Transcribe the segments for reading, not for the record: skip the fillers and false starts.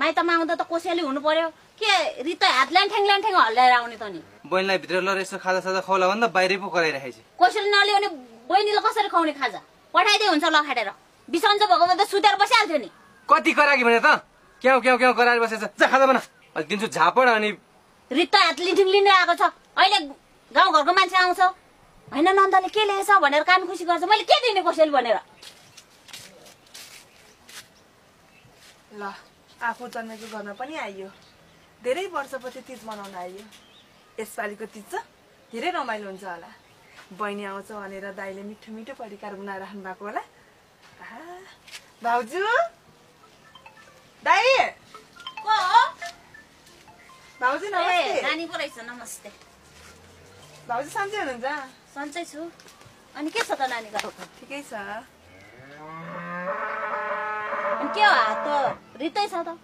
माइतमा आउँदा त कोसेली हुनु पर्यो के रित हात ल्यान्ठ्याङ ल्यान्ठ्याङ हल्लाएर आउने त नि बहिनीलाई भित्र लगेर यसो खाजा साजा खुवाला भन्दा बाहिरै पो कराइरहेछ कोसेली नल्याउने बहिनीले कसरी खुवाउने खाजा पठाइदिए हुन्छ लखेटेर बिसन्चो भएको त सुतेर बसिहाल्थ्यो नि कति कराकी भने त क्याउ क्याउ क्याउ कराएर बसेछ जा खाजा बना दिन्छु झापड अनि रित हात लिन्ठिङ लिने आएको छ अहिले गाउँघरको मान्छे आउँछ होइन नन्दले के ल्याएछ भनेर कान खुसी गर्छ मैले के दिने कोसेली भनेर ल आफू जन्मेको घरमा पनि आइयो धेरै वर्षपछि तीज मनाउन आइयो यसपालिको तीज त धेरै रमाइलो हुन्छ होला बहिनी आउँछ भनेर दाइले मिठो मिठो परिकार बनाएर राख्नु भएको होला भाउजू दाइ को हो भाउजू नमस्ते नानी पो रहेछ नमस्ते भाउजू सन्चै हुनुहुन्छ सन्चै छु अनि के छ त नानीको ठिकै छ अनि के हो हात त रितै छ त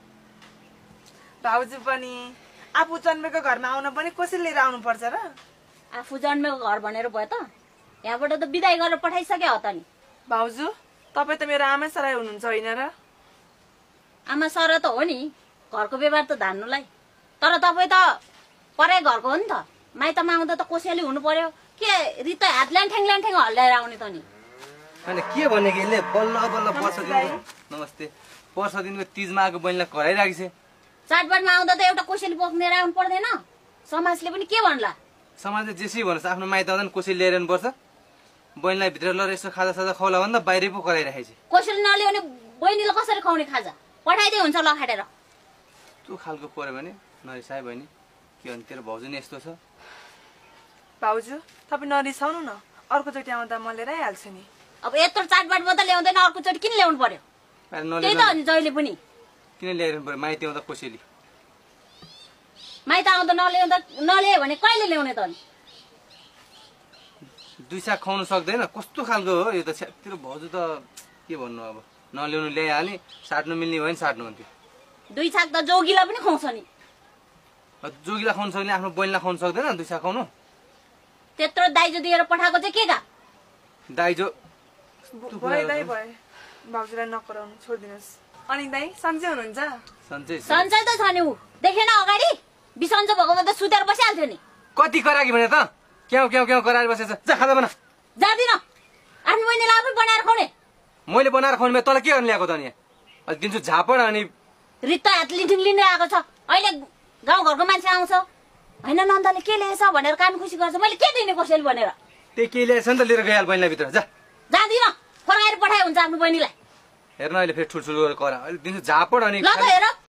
भाउजू पनि आफू जन्मेको घरमा आउन पनि कसरी लिएर आउनुपर्छ र आफू जन्मेको घर भनेर भयो त यहाँबाट त बिदाई गरेर पठाइसके हो त नि भाउजू तपाईँ त मेरो आमा सराई हुनुहुन्छ होइन र आमा सर त हो नि घरको व्यवहार त धान्नुलाई तर तपाईँ त परै घरको हो नि त माइतमा आउँदा त कोसेली हुनु पर्यो के रित हात ल्यान्ठ्याङ ल्यान्ठ्याङ हल्लाएर आउने त नि अनि के भने कि यसले बल्ल बल्ल वर्ष दिनको नमस्ते वर्ष दिनको तीजमा आएको बहिनीलाई कराइराखेछ चाडबाडमा आउँदा त एउटा कोसेली बोक्नेर आउनु पर्दैन समाजले पनि के भन्ला समाजले जेसै भन्छ आफ्नो माइत आउँदा कोसेली लिएर आउनुपर्छ बहिनीलाई भित्र लगेर यसो खाजा साजा खुवाला भन्दा बाहिरै पो कराइरहेछ कोसेली नल्याउने बहिनीले कसरी खुवाउने खाजा पठाइदिए हुन्छ लखेटेर त्यो खालको पर्यो भने नरिसाए बहिनी के भने तेरो भाउजू नि यस्तो छ भाउजू तपाईँ नरिसाउनु न अर्कोचोटि आउँदा म लिएर आइहाल्छु नि अब यत्रो चाडबाडमा त ल्याउँदैन अर्कोचोटि किन ल्याउनु पर्यो त्यही त हो नि जहिले पनि किन ल्याइरहनु पर्यो माइती आउँदा कोसेली माइत आउँदा नल्यायो भने कहिले ल्याउने त नि दुई साग खुवाउनु सक्दैन कस्तो खालको हो यो त तेरो भाउजू त के भन्नु अब नल्याउनु ल्याइहाल्ने साट्नु मिल्ने भयो नि साट्नु हुन्थ्यो दुई छाक त जोगीलाई पनि खुवाउँछ नि जोगीलाई खुवाउनु सक्ने आफ्नो बहिनीलाई खुवाउनु सक्दैन दुई साग खुवाउनु त्यत्रो दाइजो दिएर पठाएको चाहिँ के का दाइजो भयो दाइ भयो भाउजूलाई नकराउनु छोडिदिनुहोस् अनि दाइ सन्चै हुनुहुन्छ सन्चै त छ नि ऊ देखेन अगाडि बिसन्चो भएको त सुतेर बसिहाल्थ्यो नि कति कराकी भने त क्याउ क्याउ क्याउ कराएर बसेछ जा खाजा बना जाँदिन आफ्नो बहिनीलाई आफै बनाएर खुवाउने मैले बनाएर खुवाउनु तँलाई के गर्नु ल्याएको त नि दिन्छु झापड अनि रित्त हात लिन्ठिङ लिने आएको छ अहिले गाउँघरको मान्छे आउँछ होइन नन्दले के ल्याएछ भनेर कान खुसी गर्छ मैले के दिने कोसेली भनेर त्यही के ल्याएछ नि त लिएर गइहाल बहिनीलाई भित्र जा जाँदिन फर्काएर पठाए हुन्छ आफ्नो बहिनीलाई हेर्न अहिले फेरि ठुल्ठुलो गरेर करा अहिले दिन्छु झापड अनि ल त हेर